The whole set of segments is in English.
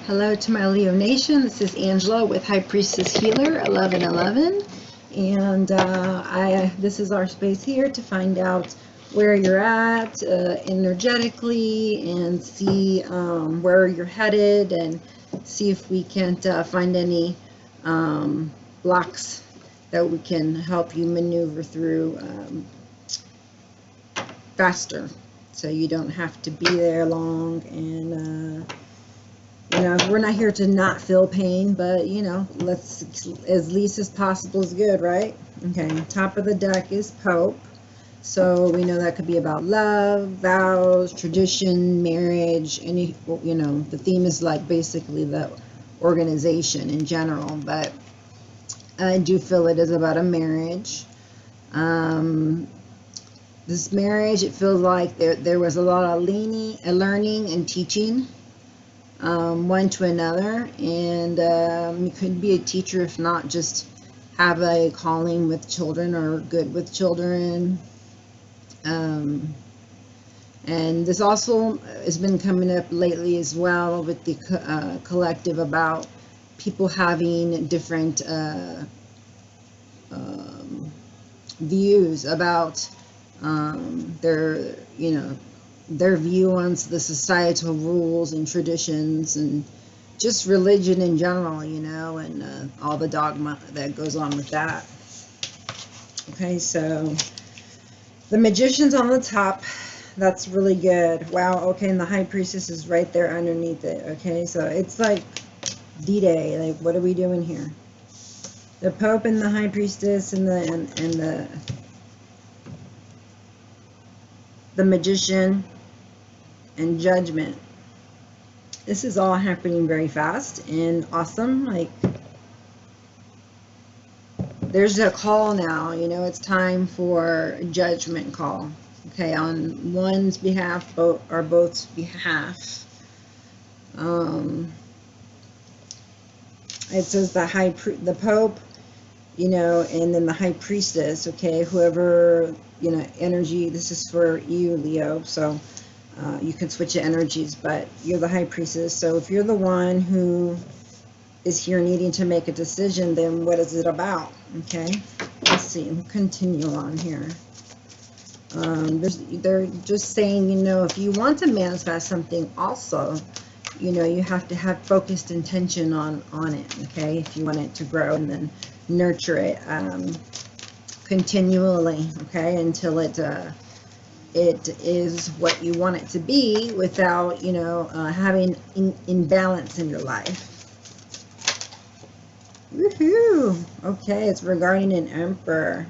Hello to my Leo Nation. This is Angela with High Priestess Healer 1111, and this is our space here to find out where you're at energetically and see where you're headed, and see if we can't find any blocks that we can help you maneuver through faster, so you don't have to be there long. And you know, we're not here to not feel pain, but, you know, let's, as least as possible is good, right? Okay, top of the deck is Pope. So we know that could be about love, vows, tradition, marriage, any, you know, the theme is like basically the organization in general, but I do feel it is about a marriage. This marriage, it feels like there was a lot of learning and teaching. One to another, and you could be a teacher, if not just have a calling with children or good with children. And this also has been coming up lately as well with the collective, about people having different views about their, you know, their view on the societal rules and traditions and just religion in general, you know, and all the dogma that goes on with that. Okay, so the Magician's on the top. That's really good. Wow, okay, and the High Priestess is right there underneath it. Okay, so it's like D-Day. Like, what are we doing here? The Pope and the High Priestess and the Magician and Judgment. This is all happening very fast and awesome. Like, there's a call now, you know, it's time for a judgment call. Okay, on one's behalf, both's behalf. It says the Pope, you know, and then the High Priestess. Okay, whoever, you know, energy, this is for you, Leo, so you can switch the energies, but you're the High Priestess. So if you're the one who is here needing to make a decision, then what is it about? Okay, let's see, we'll continue on here. They're just saying, you know, if you want to manifest something also, you know, you have to have focused intention on it. Okay, if you want it to grow, and then nurture it continually, okay, until it is what you want it to be, without, you know, having imbalance in your life. Woohoo! Okay, it's regarding an Emperor.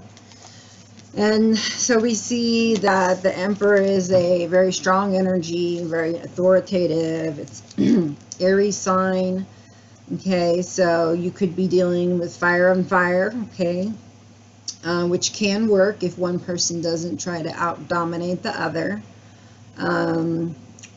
And so we see that the Emperor is a very strong energy, very authoritative. It's Aries sign. Okay, so you could be dealing with fire on fire, okay, which can work if one person doesn't try to out-dominate the other.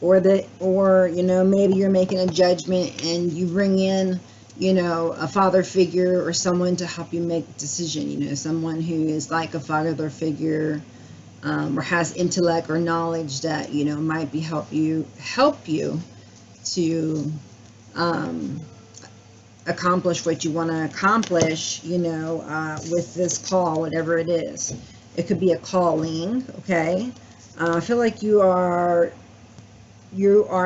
Or, you know, maybe you're making a judgment and you bring in, you know, a father figure or someone to help you make a decision, you know, someone who is like a father figure, or has intellect or knowledge that, you know, might be help you to accomplish what you want to accomplish, you know, with this call, whatever it is. It could be a calling, okay? I feel like you are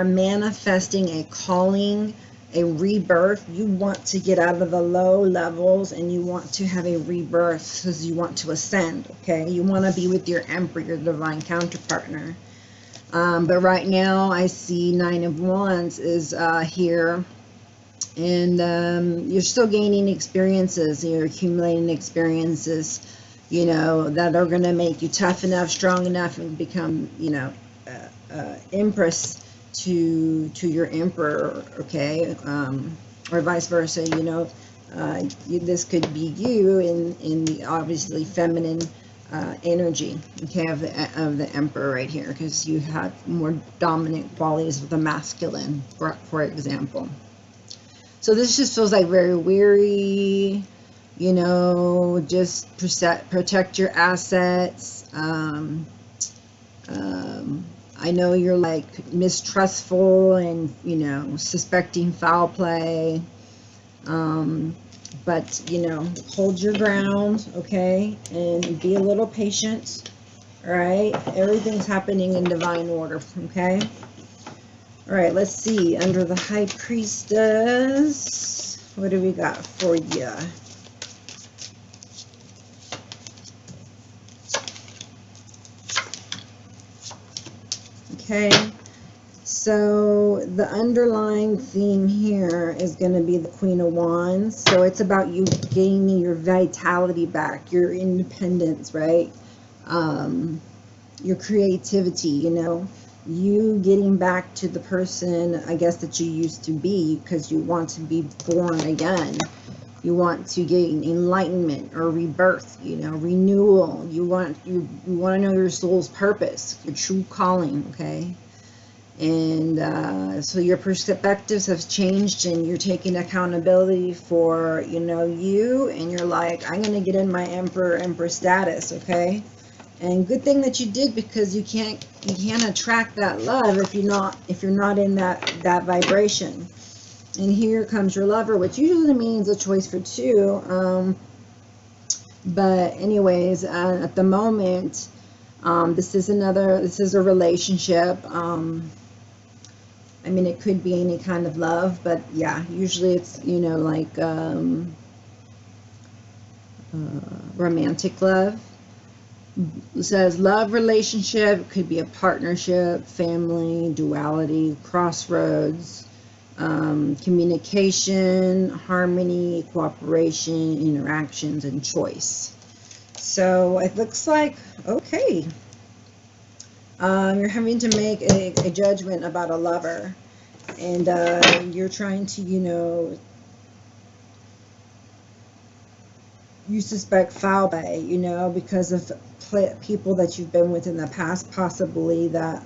manifesting a calling, a rebirth. You want to get out of the low levels and you want to have a rebirth because you want to ascend, okay? You want to be with your Emperor, your divine counterpartner. But right now I see Nine of Wands is here, and you're still gaining experiences. You're accumulating experiences, you know, that are going to make you tough enough, strong enough, and become, you know, Empress to your Emperor, okay, or vice versa. You know, this could be you in the obviously feminine energy, okay, of the Emperor right here, because you have more dominant qualities of the masculine, for example. So this just feels like very weary, you know, just protect your assets. I know you're like mistrustful and, you know, suspecting foul play. But, you know, hold your ground, okay? And be a little patient, all right? Everything's happening in divine order, okay? All right, let's see. Under the High Priestess, what do we got for you? Okay, so the underlying theme here is going to be the Queen of Wands. So it's about you gaining your vitality back, your independence, right? Your creativity, you know, you getting back to the person, I guess, that you used to be, because you want to be born again. You want to gain enlightenment or rebirth, you know, renewal. You want to know your soul's purpose, your true calling, okay? And so your perspectives have changed, and you're taking accountability for, you know, you, and you're like, I'm going to get in my empress status, okay? And good thing that you did, because you can't attract that love if you're not in that vibration. And here comes your lover, which usually means a choice for two. But anyways, at the moment, this is a relationship. I mean, it could be any kind of love, but yeah, usually it's, you know, like romantic love. It says love relationship, could be a partnership, family, duality, crossroads, communication, harmony, cooperation, interactions, and choice. So it looks like, okay, you're having to make a judgment about a lover, and you're trying to, you know, you suspect foul play, you know, because of people that you've been with in the past, possibly, that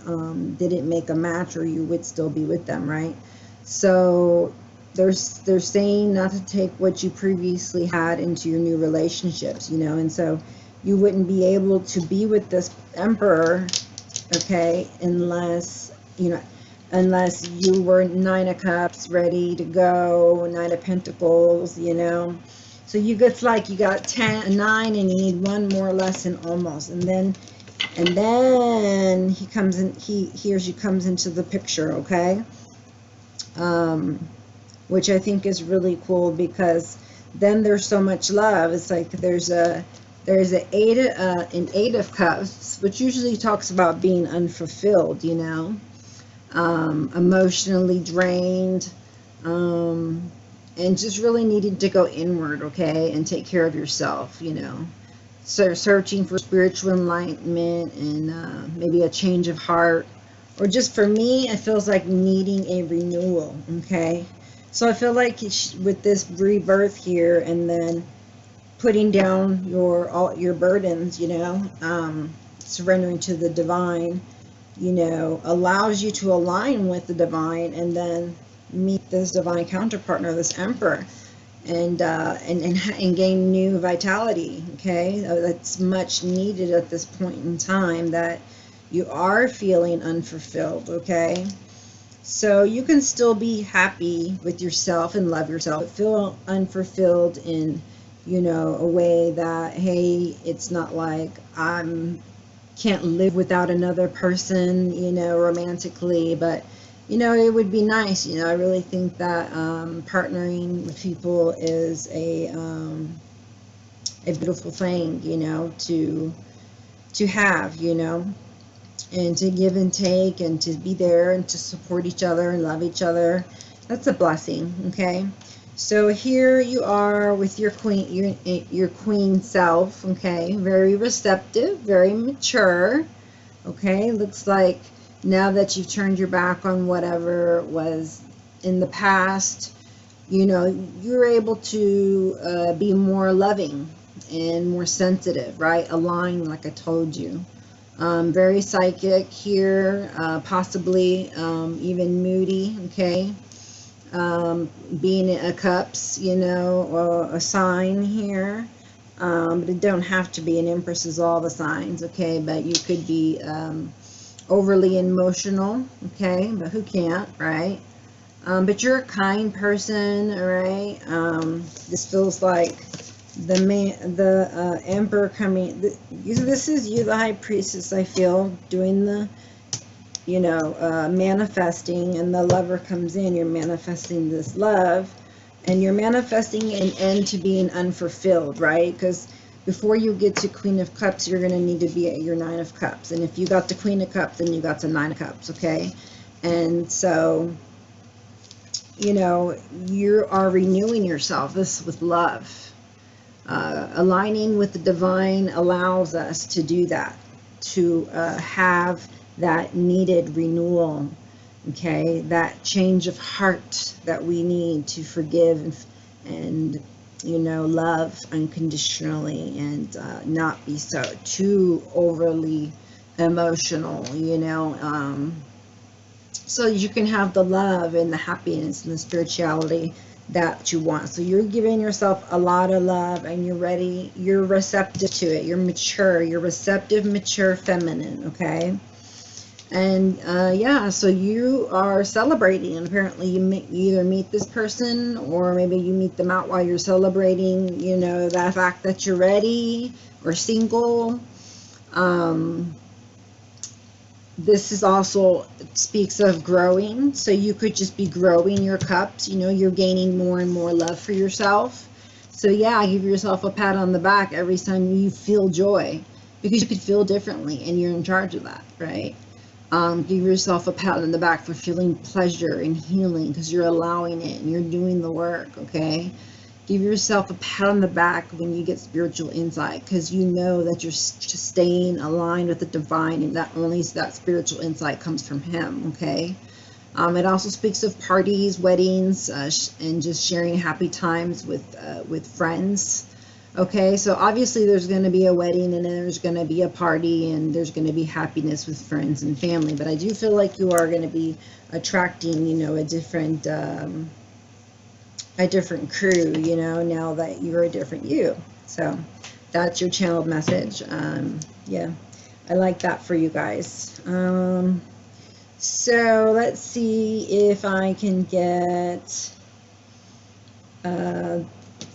didn't make a match, or you would still be with them, right? So they're saying not to take what you previously had into your new relationships, you know, and so you wouldn't be able to be with this emperor, okay, unless you were Nine of Cups, ready to go, Nine of Pentacles, you know. So it's like you got 9, and you need one more lesson almost, and then he comes in, he or she comes into the picture, okay, which I think is really cool, because then there's so much love. It's like there's an Eight of Cups, which usually talks about being unfulfilled, you know, emotionally drained, and just really needing to go inward, okay, and take care of yourself, you know. So searching for spiritual enlightenment, and maybe a change of heart, or just, for me, it feels like needing a renewal, okay. So I feel like with this rebirth here, and then putting down all your burdens, you know, surrendering to the divine, you know, allows you to align with the divine, and then meet this divine counterpartner, this emperor, and gain new vitality, okay. That's much needed at this point in time, that you are feeling unfulfilled, okay. So you can still be happy with yourself and love yourself, but feel unfulfilled in, you know, a way that, hey, it's not like can't live without another person, you know, romantically, but, you know, it would be nice, you know. I really think that partnering with people is a beautiful thing, you know, to have, you know, and to give and take, and to be there, and to support each other and love each other. That's a blessing, okay. So here you are with your queen self, okay, very receptive, very mature, okay. Looks like now that you've turned your back on whatever was in the past, you know, you're able to be more loving and more sensitive, right? Aligned, like I told you. Very psychic here, possibly even moody, okay. Being a cups, you know, or a sign here, but it don't have to be. An empress is all the signs, okay, but you could be overly emotional, okay, but who can't, right? But you're a kind person, all right? This feels like the emperor coming. This is you, the high priestess. I feel doing the, manifesting, and the lover comes in. You're manifesting this love, and you're manifesting an end to being unfulfilled, right? Because before you get to Queen of Cups, you're going to need to be at your Nine of Cups. And if you got the Queen of Cups, then you got the Nine of Cups, okay? And so, you are renewing yourself, this with love. Aligning with the divine allows us to do that, to have that needed renewal, okay? That change of heart that we need to forgive and love unconditionally, and not be so too overly emotional, so you can have the love and the happiness and the spirituality that you want. So you're giving yourself a lot of love, and you're ready, you're receptive to it, you're mature, you're receptive, mature, feminine, okay? And yeah, so you are celebrating, and apparently you either meet this person, or maybe you meet them out while you're celebrating, that fact that you're ready or single. This is also speaks of growing, so you could just be growing your cups, you're gaining more and more love for yourself. So yeah, give yourself a pat on the back every time you feel joy, because you could feel differently, and you're in charge of that, right? Give yourself a pat on the back for feeling pleasure and healing, because you're allowing it and you're doing the work, okay? Give yourself a pat on the back when you get spiritual insight, because you know that you're just staying aligned with the divine, and that only that spiritual insight comes from him, okay? It also speaks of parties, weddings, and just sharing happy times with friends. Okay, so obviously there's going to be a wedding, and then there's going to be a party, and there's going to be happiness with friends and family. But I do feel like you are going to be attracting, a different crew, now that you're a different you. So that's your channeled message. Yeah, I like that for you guys. So let's see if I can get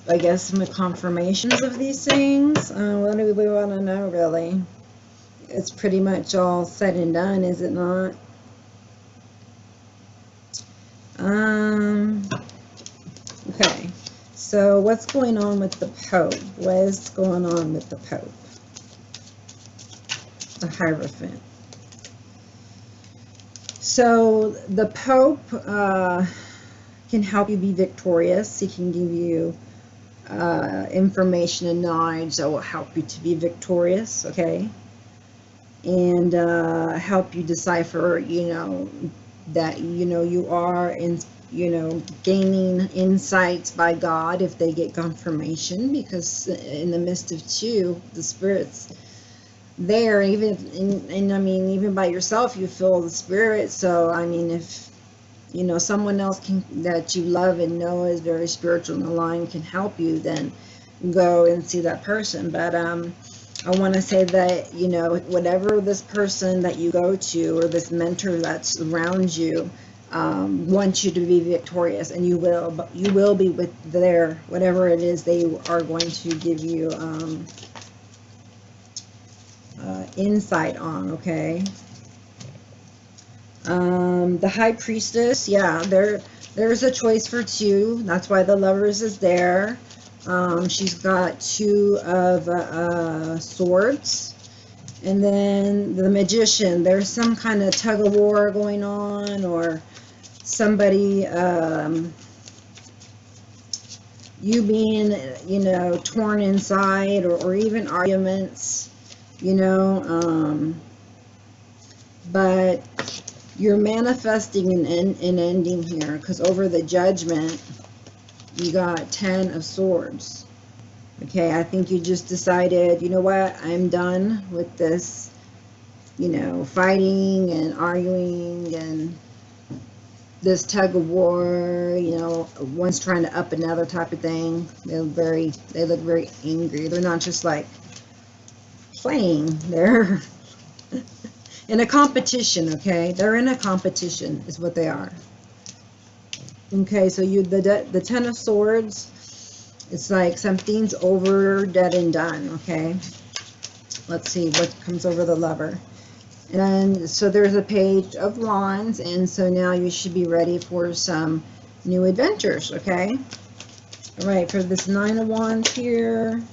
I guess some confirmations of these things. What do we want to know, really? It's pretty much all said and done, is it not? Okay, so what's going on with the Pope? What is going on with the Pope? The Hierophant. So the Pope can help you be victorious. He can give you information and knowledge that will help you to be victorious, okay? And help you decipher, that, you are in, gaining insights by God if they get confirmation, because in the midst of two, the Spirit's there, even, and I mean, even by yourself, you feel the Spirit. So, I mean, if, someone else that you love and know is very spiritual and aligned can help you, then go and see that person. But I want to say that, whatever this person that you go to, or this mentor that's around you, wants you to be victorious, and you will. But you will be with their, whatever it is they are going to give you insight on, okay? The High Priestess, yeah, there's a choice for two. That's why the Lovers is there. She's got two of swords. And then the Magician, there's some kind of tug of war going on, or somebody, you being, torn inside, or even arguments, but you're manifesting an ending here, because over the Judgment, you got 10 of Swords. Okay, I think you just decided, you know what, I'm done with this, fighting and arguing and this tug of war, one's trying to up another type of thing. They look very angry. They're not just like playing. They're in a competition, okay? They're in a competition is what they are. Okay, so the Ten of Swords, it's like something's over, dead and done, okay? Let's see what comes over the Lover. And so there's a Page of Wands, and so now you should be ready for some new adventures, okay? All right, for this Nine of Wands here,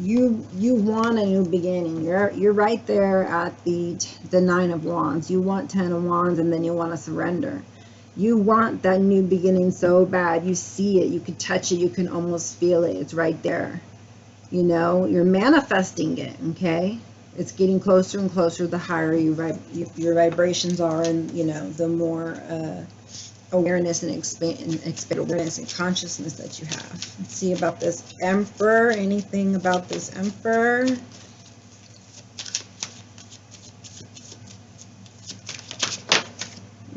you want a new beginning. You're right there at the Nine of Wands. You want Ten of Wands, and then you want to surrender. You want that new beginning so bad. You see it, you can touch it, you can almost feel it. It's right there. You know, you're manifesting it, okay? It's getting closer and closer the higher your vibrations are, and, you know, the more awareness and expand awareness and consciousness that you have. Let's see about this Emperor. Anything about this Emperor?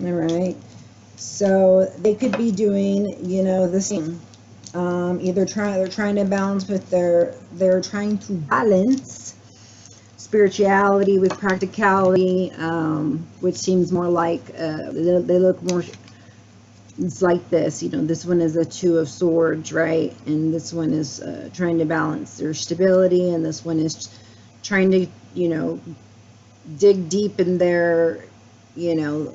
All right. So they could be doing, you know, the same. Either they're trying to balance with they're trying to balance spirituality with practicality, which seems more like they look more. It's like this, you know, this one is a Two of Swords, right? And this one is trying to balance their stability, and this one is trying to, you know, dig deep in their, you know,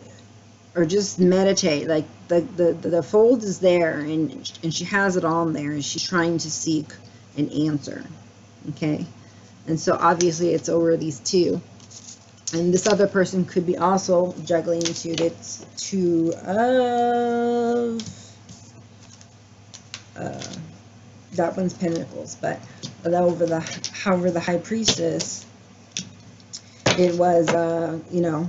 or just meditate. Like the fold is there, and she has it all in there, and she's trying to seek an answer, okay? And so obviously it's over these two. And this other person could be also juggling into the Two of that one's Pentacles, but however the High Priestess, it was you know,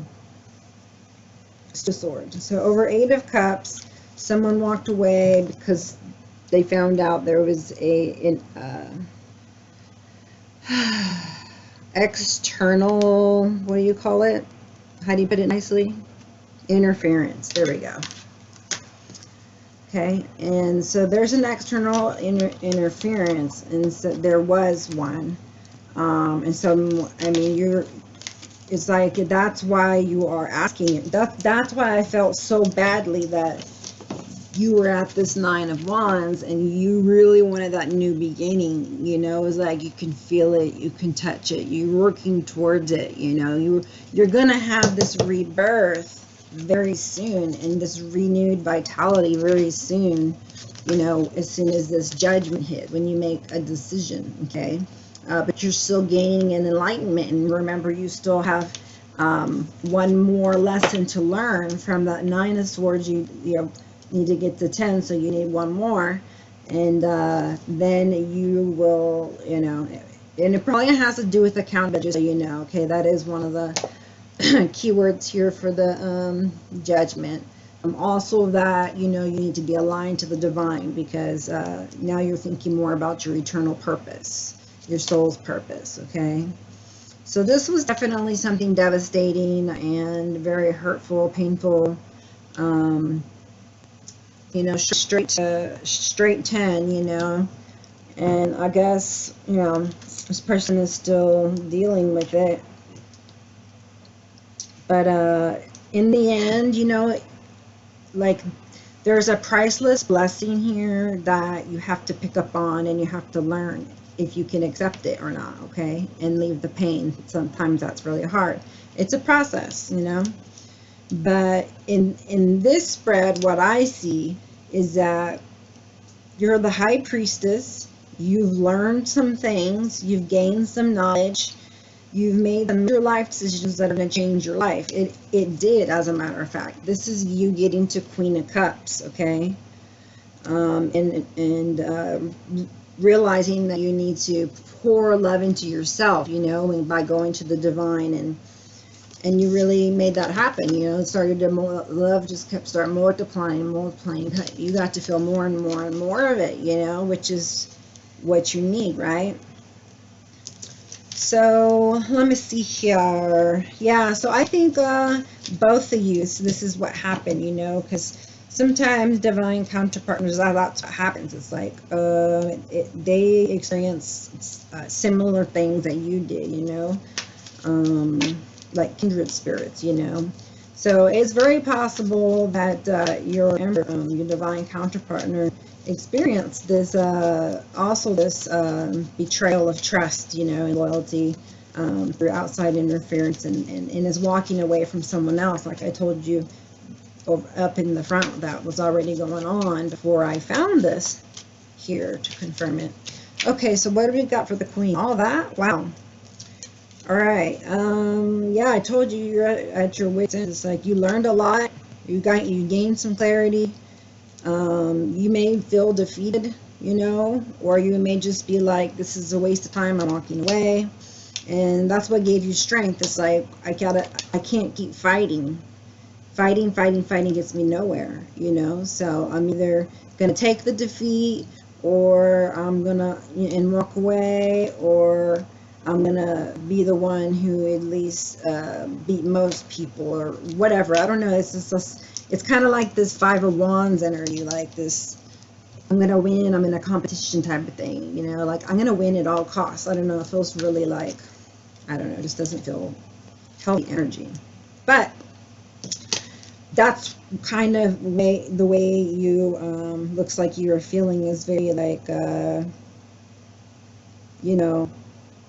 Two of Swords. So over Eight of Cups, someone walked away because they found out there was external, what do you call it? How do you put it nicely? Interference. There we go. Okay, and so there's an external interference, and so there was one. And so, I mean, it's like, that's why you are asking it. That's why I felt so badly that you were at this Nine of Wands and you really wanted that new beginning. You know, it was like you can feel it, you can touch it, you're working towards it. You know, you're gonna have this rebirth very soon, and this renewed vitality very soon, you know, as soon as this judgment hit, when you make a decision, okay? But you're still gaining an enlightenment, and remember, you still have one more lesson to learn from that Nine of Swords. You know, need to get to 10, so you need one more, and then you will, you know, and it probably has to do with accountability, just so you know, okay? That is one of the keywords here for the judgment. Also that, you know, you need to be aligned to the divine, because now you're thinking more about your eternal purpose, your soul's purpose, okay? So this was definitely something devastating and very hurtful, painful. You know, straight 10, you know, and I guess, you know, this person is still dealing with it. But in the end, you know, like, there's a priceless blessing here that you have to pick up on, and you have to learn if you can accept it or not, okay? And leave the pain. Sometimes that's really hard. It's a process, you know? But in this spread, what I see is that you're the High Priestess. You've learned some things. You've gained some knowledge. You've made some major life decisions that are going to change your life. It did, as a matter of fact. This is you getting to Queen of Cups, okay? And realizing that you need to pour love into yourself, you know, and by going to the divine, and you really made that happen. You know, it started to, love just kept starting multiplying. You got to feel more and more and more of it, you know, which is what you need, right? So let me see here. Yeah, so I think both of you, so this is what happened, you know, because sometimes divine counterpartners, that's what happens. It's like they experience similar things that you did, you know. like kindred spirits, you know. So it's very possible that your divine counterpartner experienced this, also this betrayal of trust, you know, and loyalty through outside interference, and is walking away from someone else, like I told you up in the front. That was already going on before I found this here to confirm it. Okay, so what do we got for the Queen? All that? Wow. All right. Yeah, I told you you're at your wit's end. It's like you learned a lot. You gained some clarity. You may feel defeated, you know, or you may just be like, this is a waste of time, I'm walking away. And that's what gave you strength. It's like, I can't keep fighting. Fighting gets me nowhere, you know. So I'm either gonna take the defeat, or I'm gonna and walk away, or I'm gonna be the one who at least beat most people, or whatever. I don't know. It's kind of like this Five of Wands energy, like this. I'm gonna win. I'm in a competition type of thing, you know. Like I'm gonna win at all costs. I don't know. It feels really like, I don't know. It just doesn't feel healthy energy. But that's kind of the way you looks like you're feeling is very like, you know,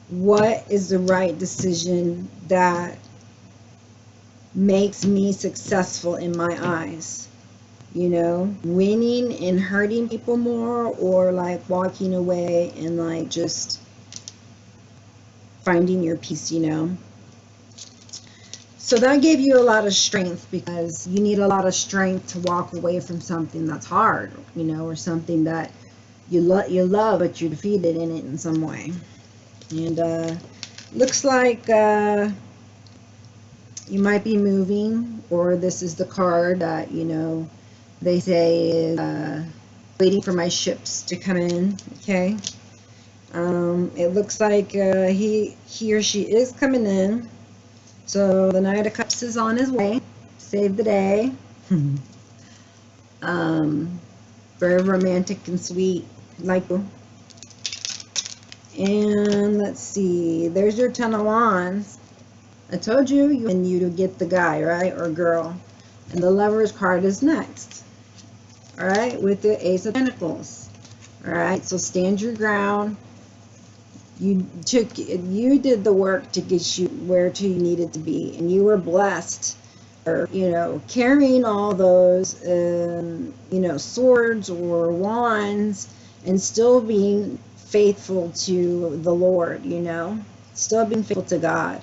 what is the right decision that makes me successful in my eyes? You know, winning and hurting people more, or like walking away and like just finding your peace, you know. So that gave you a lot of strength, because you need a lot of strength to walk away from something that's hard, you know, or something that you love, but you're defeated in it in some way. And looks like you might be moving, or this is the card that, you know, they say is waiting for my ships to come in. Okay. It looks like he or she is coming in. So the Knight of Cups is on his way. Save the day. Very romantic and sweet, like. And let's see, there's your Ten of Wands. I told you to get the guy, right, or girl. And the Lover's card is next. All right, with the Ace of Pentacles. All right, so stand your ground. You did the work to get you where you needed to be, and you were blessed, or, you know, carrying all those, you know, swords or wands, and still being faithful to the Lord, you know, still being faithful to God.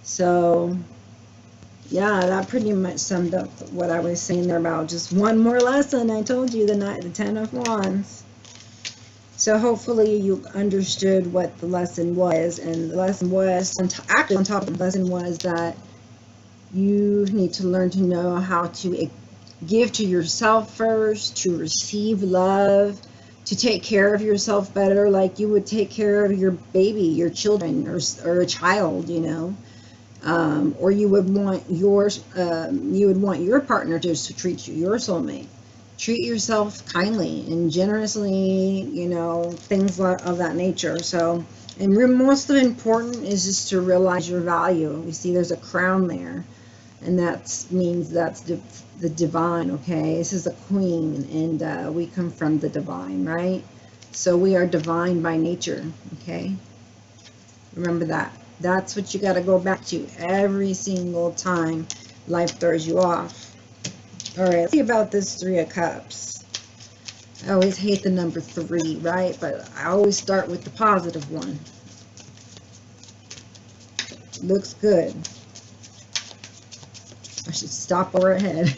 So yeah, that pretty much summed up what I was saying there about just one more lesson. I told you the Ten of Wands. So hopefully you understood what the lesson was, and the lesson was, actually on top of the lesson was that you need to learn to know how to give to yourself first, to receive love, to take care of yourself better, like you would take care of your baby, your children, or a child, you know. Or you would want your partner to treat you, your soulmate. Treat yourself kindly and generously, you know, things of that nature. So, and most important is just to realize your value. You see there's a crown there, and that means that's the divine, okay? This is a queen, and we come from the divine, right? So we are divine by nature, okay? Remember that. That's what you got to go back to every single time life throws you off. All right, let's see about this Three of Cups. I always hate the number 3, right? But I always start with the positive one. Looks good. I should stop over ahead.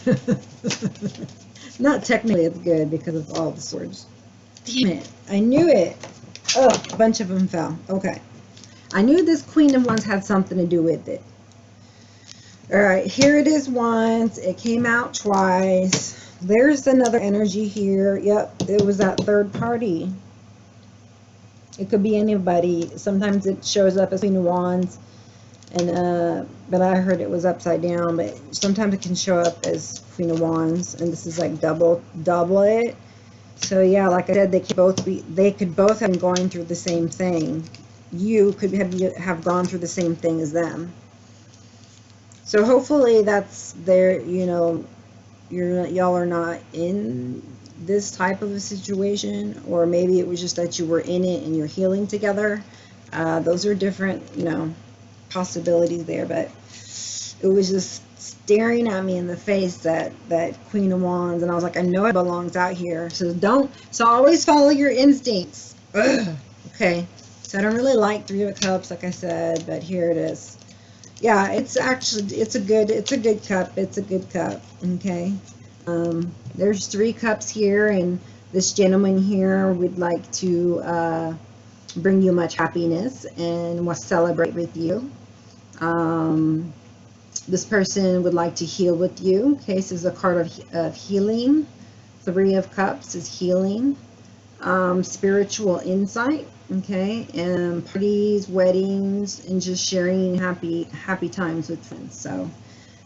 Not technically it's good because of all the swords. Damn it. I knew it. Oh, a bunch of them fell. Okay. I knew this Queen of Wands had something to do with it. All right, here it is once. It came out twice. There's another energy here. Yep, it was that third party. It could be anybody. Sometimes it shows up as Queen of Wands, and but I heard it was upside down. But sometimes it can show up as Queen of Wands, and this is like double it. So yeah, like I said, they could both have been going through the same thing. you could have gone through the same thing as them. So hopefully that's there, you know, y'all are not in this type of a situation, or maybe it was just that you were in it and you're healing together. Those are different, you know, possibilities there, but it was just staring at me in the face, that Queen of Wands, and I was like, I know it belongs out here. So always follow your instincts. Ugh. Okay, so I don't really like Three of Cups, like I said, but here it is. Yeah, it's actually, it's a good cup. It's a good cup. Okay. There's 3 cups here, and this gentleman here would like to bring you much happiness and will celebrate with you. This person would like to heal with you. Okay, so this is a card of healing. 3 of Cups is healing. Spiritual insight. Okay, and parties, weddings, and just sharing happy times with friends. So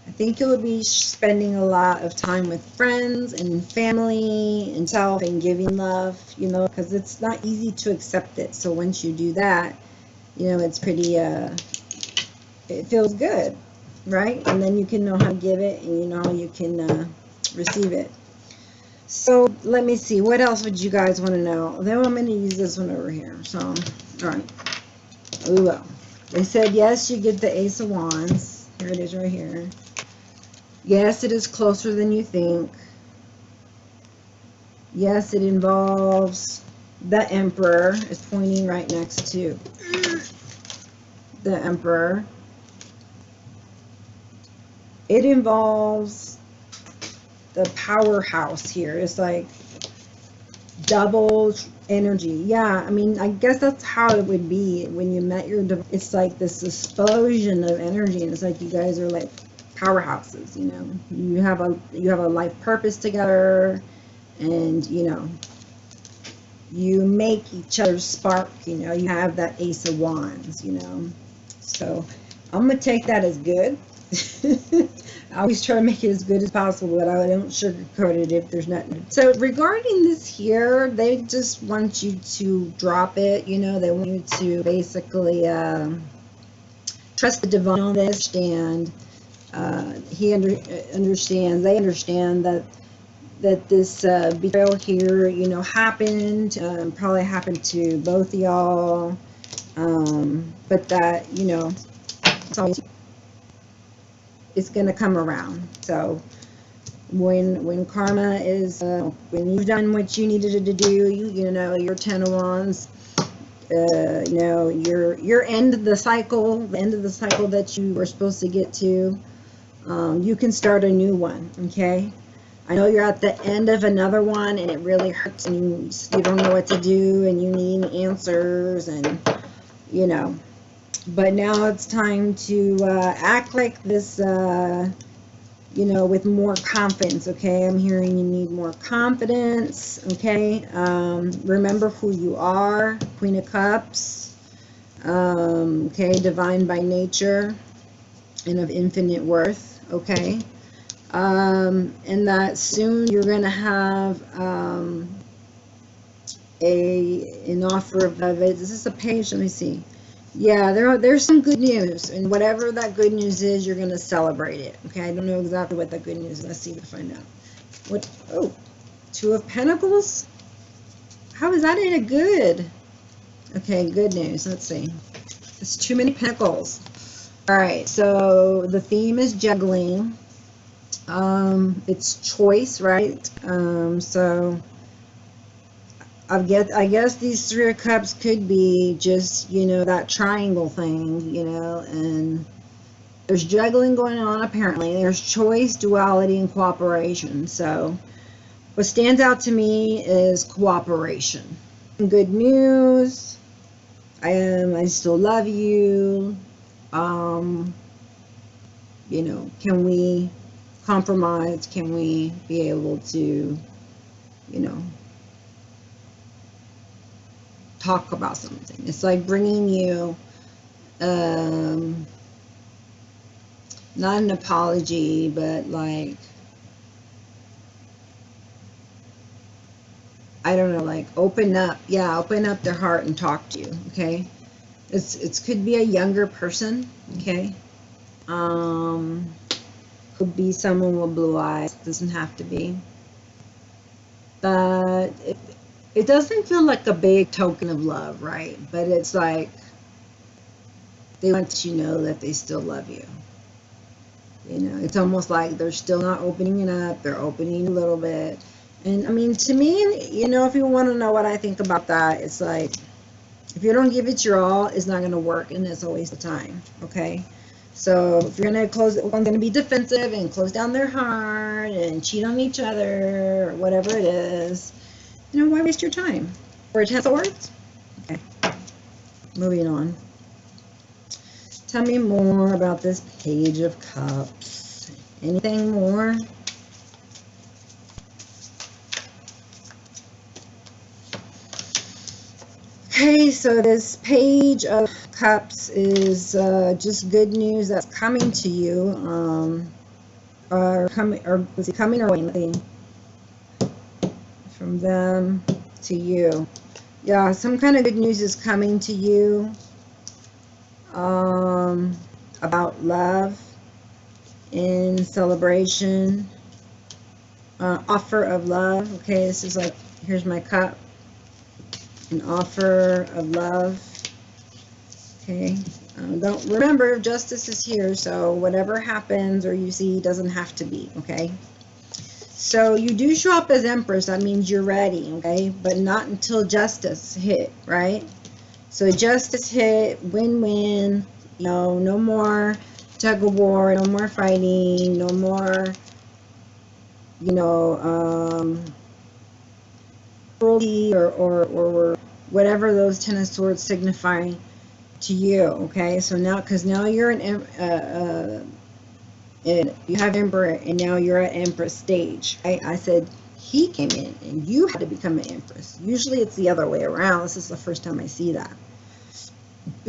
I think you'll be spending a lot of time with friends and family and self, and giving love, you know, because it's not easy to accept it. So once you do that, you know, it's pretty, it feels good, right? And then you can know how to give it, and you know how you can receive it. So let me see, what else would you guys want to know? Then I'm going to use this one over here. So, all right, we will. They said, yes, you get the Ace of Wands. Here it is right here. Yes, it is closer than you think. Yes, it involves the Emperor is pointing right next to the Emperor. It involves the powerhouse here. It's like double energy. Yeah, I mean, I guess that's how it would be when you met your, it's like this explosion of energy, and it's like you guys are like powerhouses, you know. You have a life purpose together, and you know, you make each other spark, you know. You have that Ace of Wands, you know. So I'm gonna take that as good. I always try to make it as good as possible, but I don't sugarcoat it if there's nothing. So regarding this here, they just want you to drop it, you know. They want you to basically trust the divine on this, and he understands, they understand that this betrayal here, you know, happened, probably happened to both of y'all, but that, you know, it's always, it's going to come around. So when karma is, when you've done what you needed to do, you know, your 10 of Wands, you know, your end of the cycle, that you were supposed to get to, you can start a new one. Okay, I know you're at the end of another one, and it really hurts, and you don't know what to do, and you need answers, and you know. But now it's time to act like this, you know, with more confidence. Okay, I'm hearing you need more confidence. Okay, remember who you are, Queen of Cups. Okay, divine by nature and of infinite worth. Okay, and that soon you're going to have an offer of it. Is this a page? Let me see. Yeah, there's some good news, and whatever that good news is, you're going to celebrate it. Okay, I don't know exactly what that good news is. Let's see if I find out. What? Oh, 2 of Pentacles? How is that in a good? Okay, good news. Let's see. It's too many pentacles. All right, so the theme is juggling. It's choice, right? So I guess these 3 of Cups could be just, you know, that triangle thing, you know, and there's juggling going on apparently. There's choice, duality, and cooperation. So what stands out to me is cooperation. Good news. I still love you. You know, can we compromise? Can we be able to, you know, talk about something? It's like bringing you not an apology, but like, I don't know, like open up their heart and talk to you. Okay, It could be a younger person, okay? Could be someone with blue eyes. Doesn't have to be. But it doesn't feel like a big token of love, right? But it's like they want you to know that they still love you. You know, it's almost like they're still not opening it up. They're opening a little bit. And I mean, to me, you know, if you want to know what I think about that, it's like, if you don't give it your all, it's not going to work, and it's a waste of time, okay? So if you're going to one's going to be defensive and close down their heart and cheat on each other, or whatever it is, you know, why waste your time? For a 10 swords? Okay, moving on. Tell me more about this Page of Cups. Anything more? Okay, so this Page of Cups is just good news that's coming to you, or coming or going from them to you. Yeah, some kind of good news is coming to you about love, in celebration, offer of love. Okay, this is like, here's my cup. An offer of love. Okay, don't remember, justice is here, so whatever happens or you see doesn't have to be. Okay, so you do show up as Empress. That means you're ready. Okay, but not until justice hit, right? So justice hit, win-win. You know, no more tug of war, no more fighting, no more, you know, cruelty or whatever those 10 of swords signify to you. Okay, so now, because now you're you have Emperor, and now you're at Empress stage. Right? I said he came in and you had to become an Empress. Usually it's the other way around. This is the first time I see that.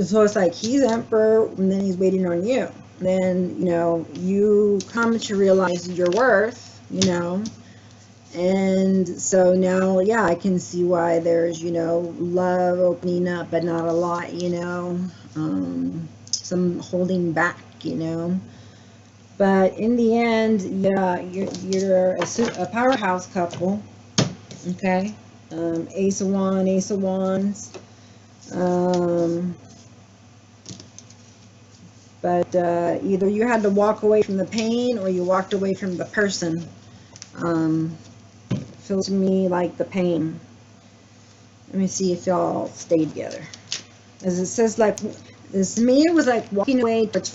So it's like he's Emperor and then he's waiting on you. Then, you know, you come to realize your worth, you know. And so now, yeah, I can see why there's, you know, love opening up, but not a lot, you know, some holding back, you know. But in the end, yeah, you're a powerhouse couple, okay? Ace of Wands. But either you had to walk away from the pain or you walked away from the person. Feels to me like the pain. Let me see if y'all stay together. As it says, like, this to me, it was like walking away, but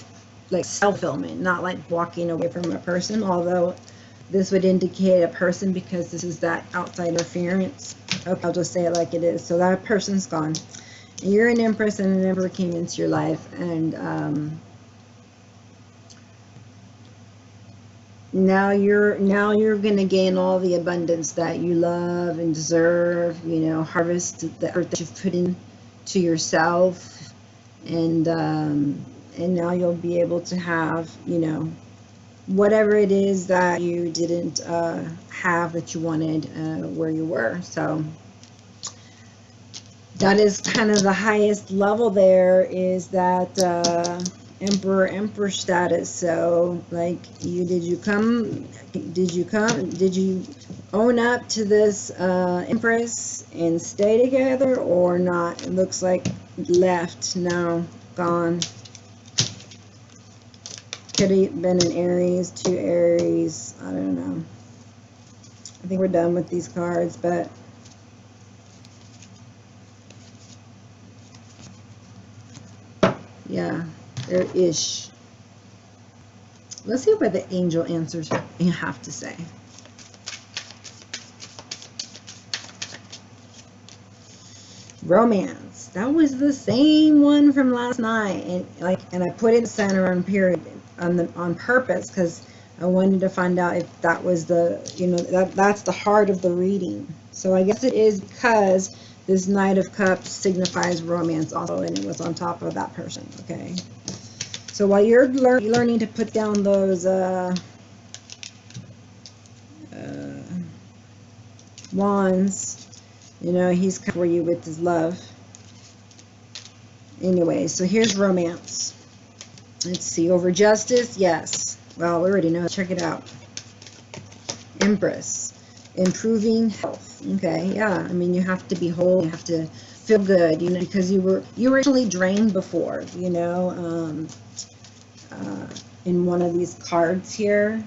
like self-fulfillment, not like walking away from a person, although this would indicate a person because this is that outside interference. Okay, I'll just say it like it is. So that person's gone. And you're an Empress, and an Emperor came into your life, and now you're gonna gain all the abundance that you love and deserve. You know, harvest the earth that you've put into yourself, and now you'll be able to have, you know, whatever it is that you didn't have that you wanted where you were. So that is kind of the highest level there, is that Emperor status. So like, did you own up to this Empress and stay together or not? It looks like left now, gone. Could have been an Aries, 2 Aries, I don't know. I think we're done with these cards, but yeah, there is. Let's see what the angel answers have to say. Romance. That was the same one from last night, and I put it in center on period on purpose because I wanted to find out if that was the, you know, that's the heart of the reading. So I guess it is, because this Knight of Cups signifies romance also, and it was on top of that person. Okay. So while you're learning to put down those wands, you know, he's coming for you with his love. Anyway, so here's romance. Let's see, over justice, yes. Well, we already know. Check it out. Empress, improving health. Okay, yeah. I mean, you have to be whole. You have to feel good, you know, because you were actually drained before, you know. In one of these cards here,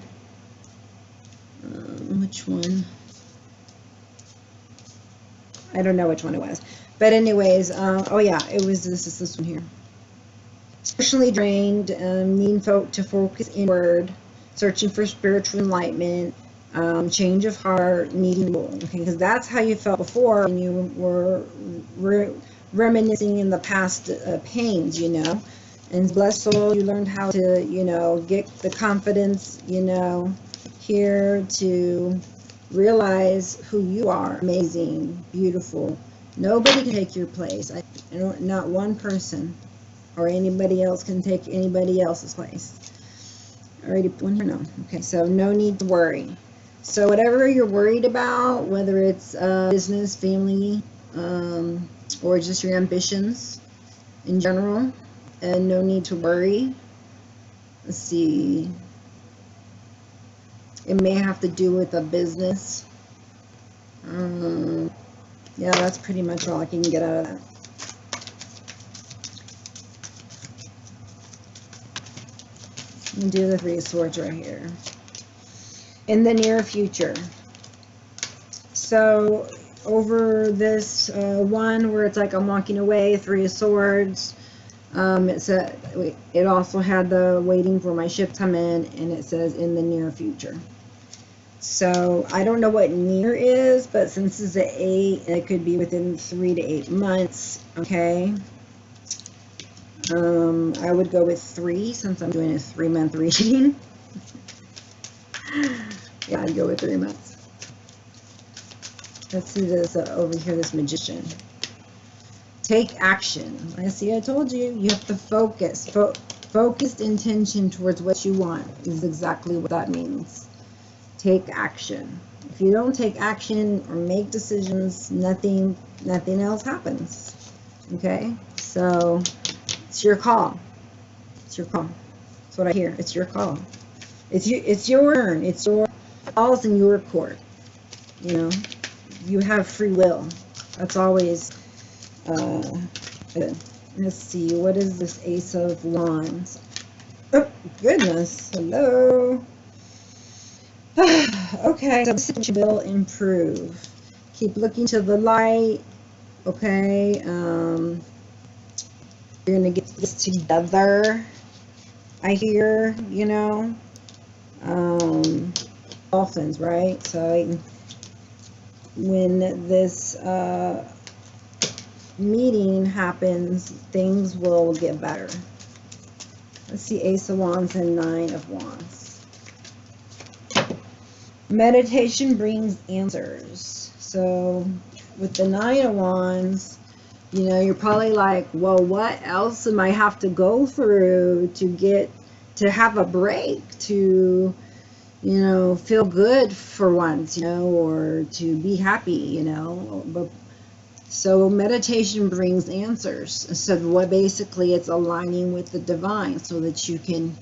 which one? I don't know which one it was, but anyways, oh yeah, it was this one here. Especially drained, needing to focus inward, searching for spiritual enlightenment, change of heart, needing more. Okay, because that's how you felt before when you were reminiscing in the past pains, you know. And blessed soul, you learned how to, you know, get the confidence, you know, here to realize who you are. Amazing, beautiful. Nobody can take your place. Not one person or anybody else can take anybody else's place. Already one here, no. Okay, so no need to worry. So whatever you're worried about, whether it's business, family, or just your ambitions in general, and no need to worry. Let's see. It may have to do with a business. Yeah, that's pretty much all I can get out of that. And do the Three of Swords right here. In the near future. So over this one where it's like I'm walking away, Three of Swords. It also had the waiting for my ship to come in, and it says in the near future. So I don't know what near is, but since it's an 8, it could be within 3 to 8 months. Okay. I would go with 3 since I'm doing a 3-month reading. Yeah, I'd go with 3 months. Let's see this over here, this magician. Take action. I see, I told you, you have to focus. Focused intention towards what you want is exactly what that means. Take action. If you don't take action or make decisions, nothing else happens. Okay? So it's your call. It's your call. That's what I hear. It's your call. It's your turn. It's your balls in your court. You know, you have free will. That's always good. Let's see, what is this Ace of Wands? Oh, goodness. Hello. Okay, so this will improve. Keep looking to the light. Okay. You're going to get this together. I hear, you know. Dolphins, right? So when this meeting happens, things will get better. Let's see, Ace of Wands and 9 of Wands. Meditation brings answers. So with the 9 of Wands, you know, you're probably like, well, what else am I have to go through to have a break, to, you know, feel good for once, you know, or to be happy, you know. But so meditation brings answers. So what basically it's aligning with the divine so that you can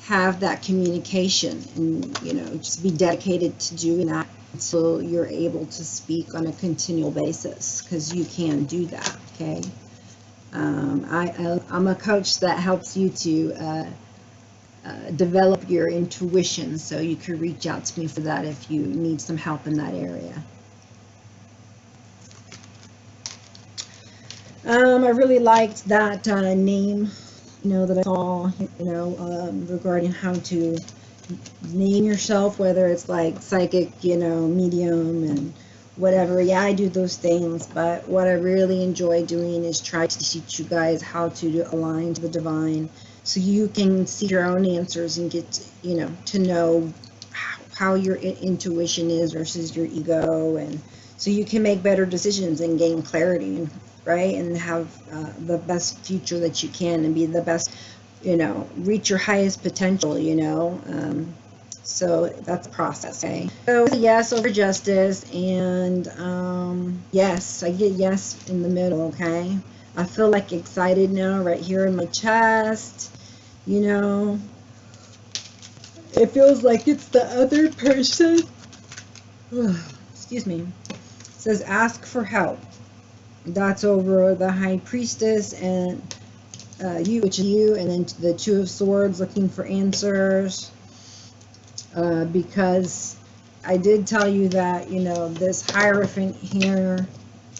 have that communication and, you know, just be dedicated to doing that until you're able to speak on a continual basis, because you can do that. Okay. I'm a coach that helps you to develop your intuition, so you can reach out to me for that if you need some help in that area. I really liked that name, you know, that I saw, you know, regarding how to name yourself, whether it's like psychic, you know, medium and whatever. Yeah, I do those things, but what I really enjoy doing is try to teach you guys how to align to the divine, so you can see your own answers and get, you know, to know how your intuition is versus your ego, and so you can make better decisions and gain clarity, right? And have the best future that you can, and be the best, you know, reach your highest potential, you know. So that's the process. Okay. So yes over justice, and yes, I get yes in the middle. Okay. I feel like excited now right here in my chest. You know, it feels like it's the other person. Excuse me. It says ask for help. That's over the High Priestess and you, which is you, and then the Two of Swords looking for answers. Because I did tell you that, you know, this Hierophant here,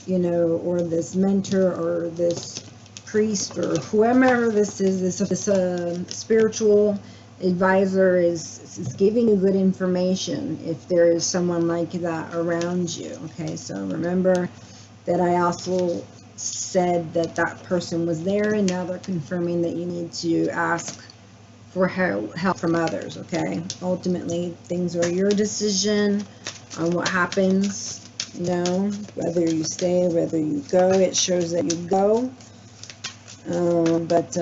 you know, or this mentor or this priest or whoever this is, this spiritual advisor is giving you good information if there is someone like that around you. Okay, so remember that I also said that that person was there, and now they're confirming that you need to ask for help from others. Okay, ultimately things are your decision on what happens, you know, whether you stay, whether you go. It shows that you go, but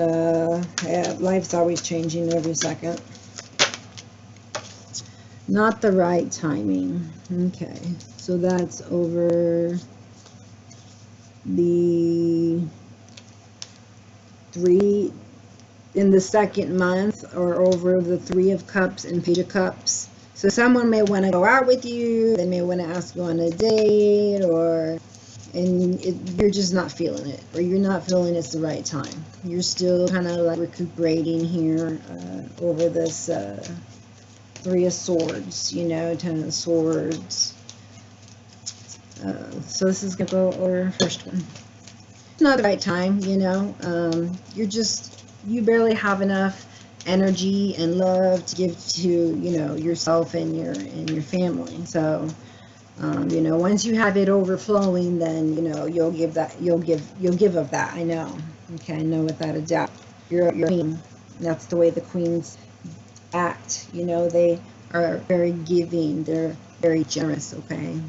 yeah, life's always changing every second. Not the right timing. Okay, so that's over the 3 in the second month, or over the 3 of Cups and Page of Cups. So someone may want to go out with you, they may want to ask you on a date, and you're just not feeling it, or you're not feeling it's the right time. You're still kind of like recuperating here over this 3 of Swords, you know, 10 of Swords. So this is going to go over first one. It's not the right time, you know. You barely have enough energy and love to give to, you know, yourself and your family. So, you know, once you have it overflowing, then, you know, you'll give of that. I know. Okay, I know without a doubt. You're a queen. That's the way the queens act. You know, they are very giving. They're very generous. Okay.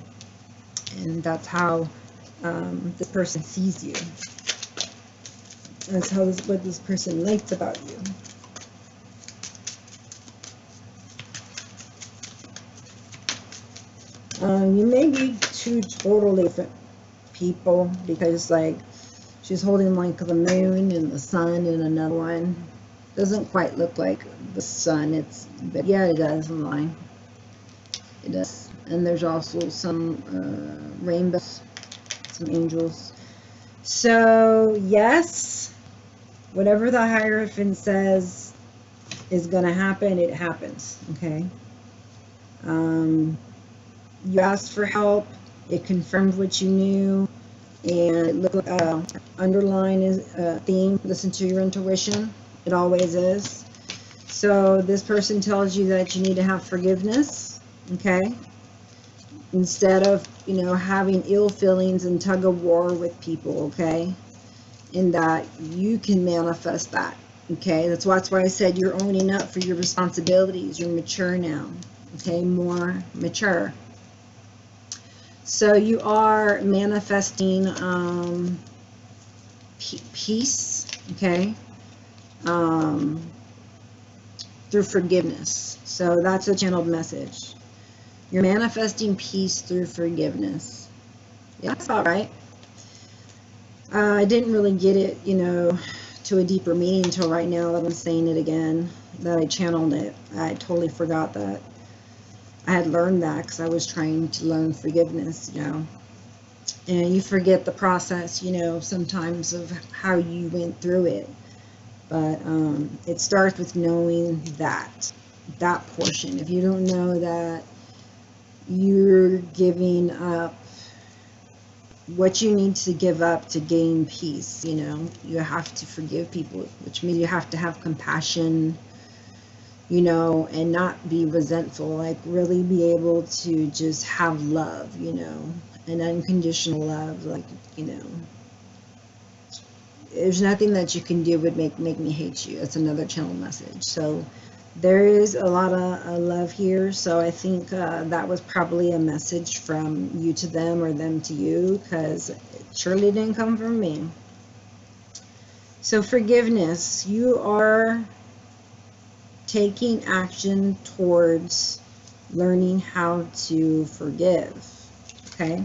And that's how this person sees you. That's what this person likes about you. You may be 2 totally different people, because like she's holding like the moon and the sun in another one. Doesn't quite look like the sun. But yeah, it does. I'm lying. It does. And there's also some rainbows, some angels. So yes, whatever the Hierophant says is going to happen, it happens. Okay. You asked for help. It confirmed what you knew, and look, underline is a theme. Listen to your intuition. It always is. So this person tells you that you need to have forgiveness. Okay. Instead of, you know, having ill feelings and tug of war with people, okay? In that you can manifest that, okay? That's why I said you're owning up for your responsibilities. You're mature now, okay? More mature. So you are manifesting peace, okay? Through forgiveness. So that's a channeled message. You're manifesting peace through forgiveness. Yeah, that's all right. I didn't really get it, you know, to a deeper meaning until right now that I'm saying it again, that I channeled it. I totally forgot that I had learned that, because I was trying to learn forgiveness, you know. And you forget the process, you know, sometimes of how you went through it. But it starts with knowing that portion. If you don't know that you're giving up what you need to give up to gain peace, you know, you have to forgive people, which means you have to have compassion, you know, and not be resentful, like really be able to just have love, you know, an unconditional love, like, you know, there's nothing that you can do would make me hate you. That's another channel message. So there is a lot of love here, so I think that was probably a message from you to them, or them to you, because it surely didn't come from me. So forgiveness, you are taking action towards learning how to forgive, okay?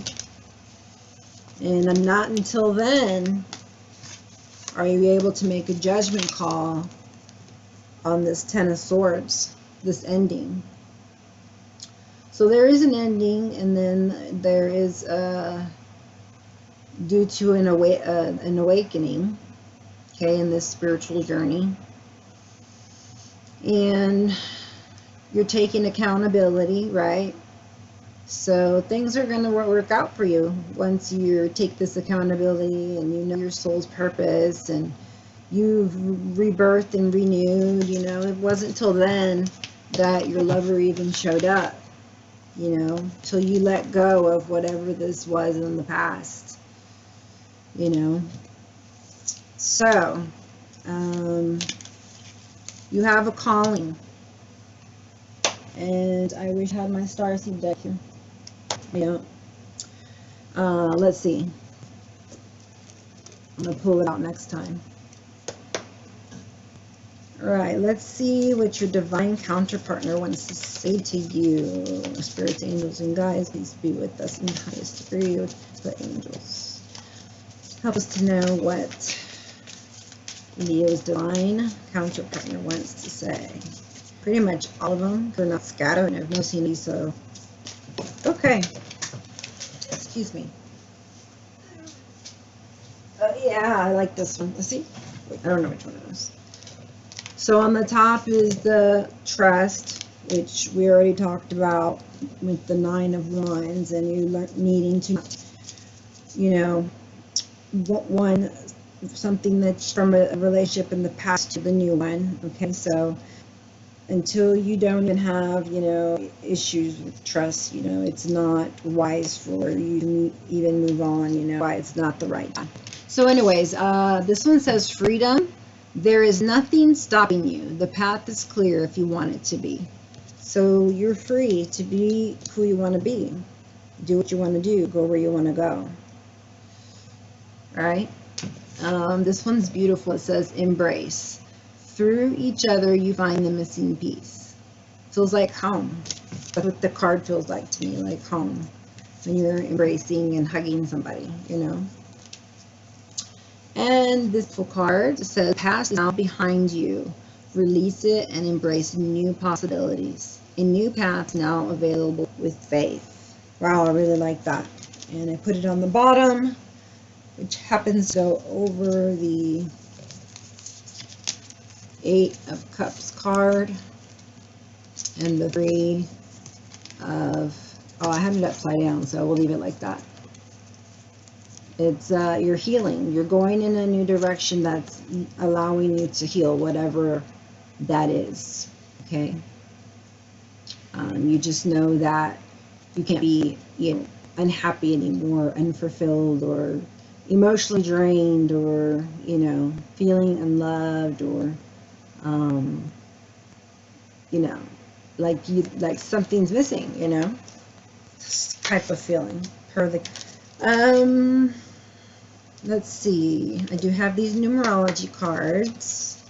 And not until then Are you able to make a judgment call on this Ten of Swords, this ending? So there is an ending, and then there is due to an awakening, okay, in this spiritual journey. And you're taking accountability, right? So things are going to work out for you once you take this accountability and you know your soul's purpose and you've rebirthed and renewed. You know, it wasn't till then that your lover even showed up, you know, till you let go of whatever this was in the past, you know. So you have a calling, and I wish I had my starseed deck here. Yeah. Let's see. I'm going to pull it out next time. All right, let's see what your divine counterpartner wants to say to you. Spirits, angels, and guides, please be with us in the highest degree with the angels. Help us to know what Leo's divine counterpartner wants to say. Pretty much all of them. They're not scattered, and I've no seen these, so. Okay. Excuse me. Yeah, I like this one. Let's see. Wait, I don't know which one it is. So on the top is the trust, which we already talked about with the 9 of Wands, and you needing to, you know, something that's from a relationship in the past to the new one. Okay, so until you don't even have, you know, issues with trust, you know, it's not wise for you to even move on, you know, why it's not the right time. So anyways, this one says freedom. There is nothing stopping you. The path is clear if you want it to be. So you're free to be who you want to be. Do what you want to do. Go where you want to go. All right. This one's beautiful. It says embrace. Through each other, you find the missing piece. Feels like home. That's what the card feels like to me, like home. When you're embracing and hugging somebody, you know. And this full card says, past is now behind you. Release it and embrace new possibilities. A new path now available with faith. Wow, I really like that. And I put it on the bottom, which happens to go over the 8 of Cups card and the 3 of, oh, I have it upside down, so we'll leave it like that. It's you're healing. You're going in a new direction that's allowing you to heal whatever that is. Okay. You just know that you can't be, you know, unhappy anymore, unfulfilled, or emotionally drained, or, you know, feeling unloved, or you know, like something's missing, you know, this type of feeling. Let's see. I do have these numerology cards.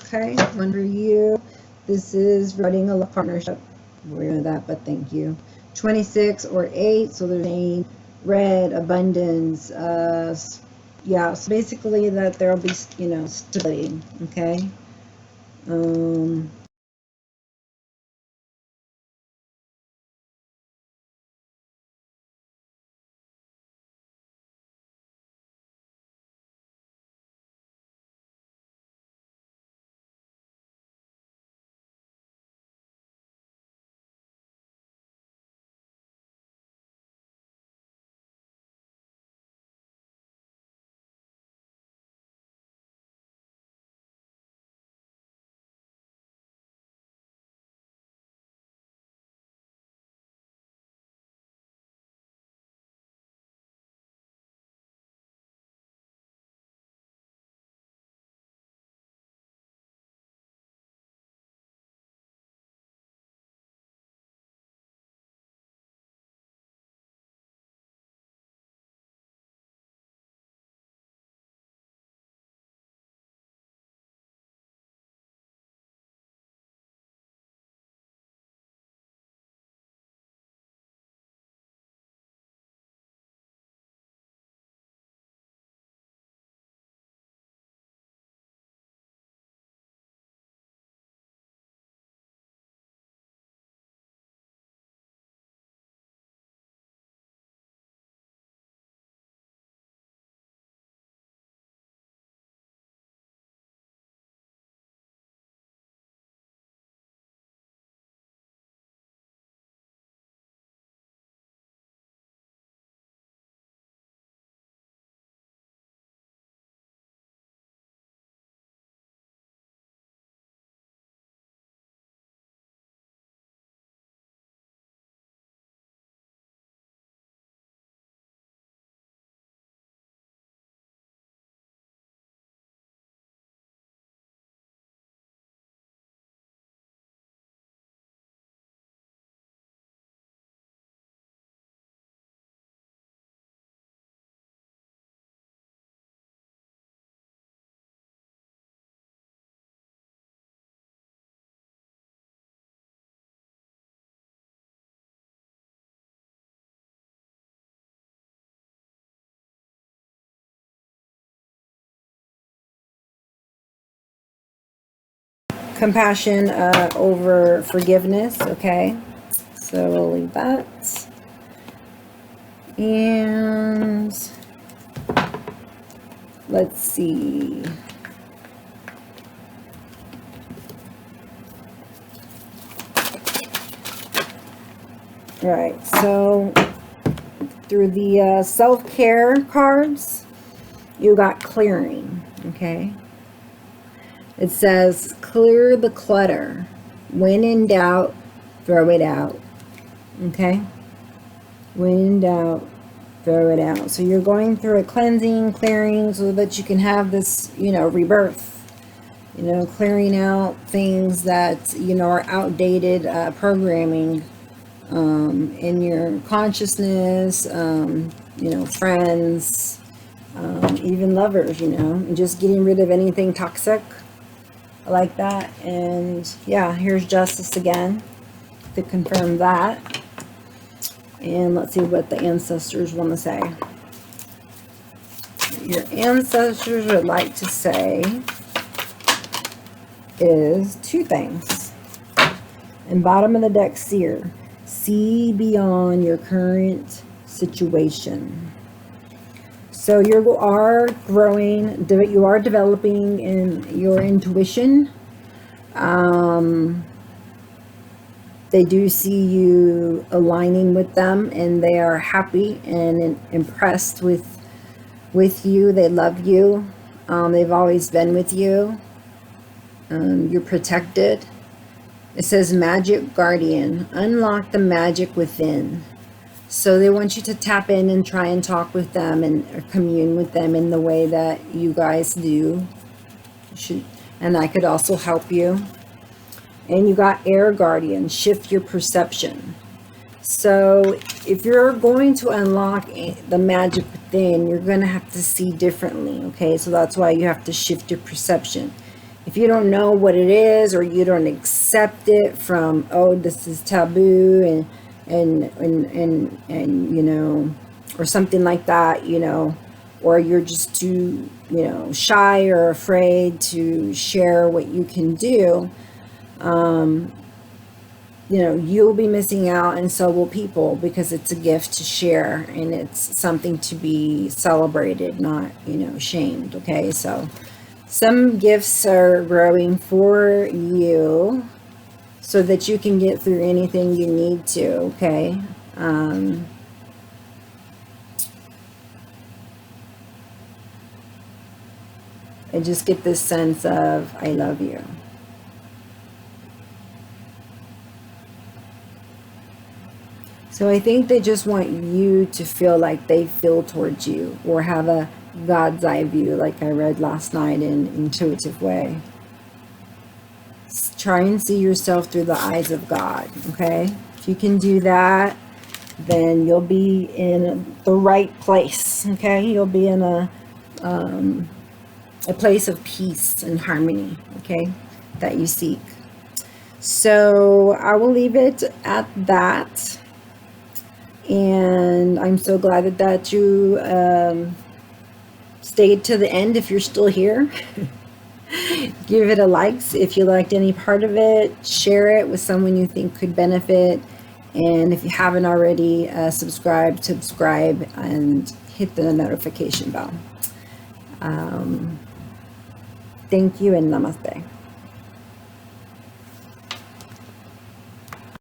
Okay, one for you. This is writing a love partnership. We know that, but thank you. 26 or 8. So there's a red, abundance. Yeah. So basically, that there'll be, you know, stability. Okay. compassion over forgiveness, okay? So we'll leave that. And let's see. All right, so through the self-care cards, you got clearing, okay? It says, clear the clutter. When in doubt, throw it out, okay? When in doubt, throw it out. So you're going through a cleansing, clearing, so that you can have this, you know, rebirth. You know, clearing out things that, you know, are outdated programming in your consciousness, you know, friends, even lovers, you know, and just getting rid of anything toxic like that. And yeah, here's justice again to confirm that. And let's see what the ancestors want to say. Your ancestors would like to say is two things. And bottom of the deck, seer. See beyond your current situation. So you are growing, you are developing in your intuition. They do see you aligning with them, and they are happy and impressed with you. They love you. They've always been with you. You're protected. It says magic guardian, unlock the magic within. So they want you to tap in and try and talk with them and commune with them in the way that you guys do. And I could also help you. And you got air guardian, shift your perception. So if you're going to unlock the magic within, you're going to have to see differently, okay? So that's why you have to shift your perception. If you don't know what it is, or you don't accept it from, oh, this is taboo and you know, or something like that, you know, or you're just too, you know, shy or afraid to share what you can do, you know, you'll be missing out, and so will people, because it's a gift to share and it's something to be celebrated, not, you know, shamed, okay? So some gifts are growing for you so that you can get through anything you need to, okay? I just get this sense of, I love you. So I think they just want you to feel like they feel towards you, or have a God's eye view, like I read last night in Intuitive Way. Try and see yourself through the eyes of God, okay? If you can do that, then you'll be in the right place, okay? You'll be in a place of peace and harmony, okay, that you seek. So I will leave it at that. And I'm so glad that you stayed to the end. If you're still here, give it a like if you liked any part of it. Share it with someone you think could benefit. And if you haven't already, subscribe and hit the notification bell. Thank you and namaste.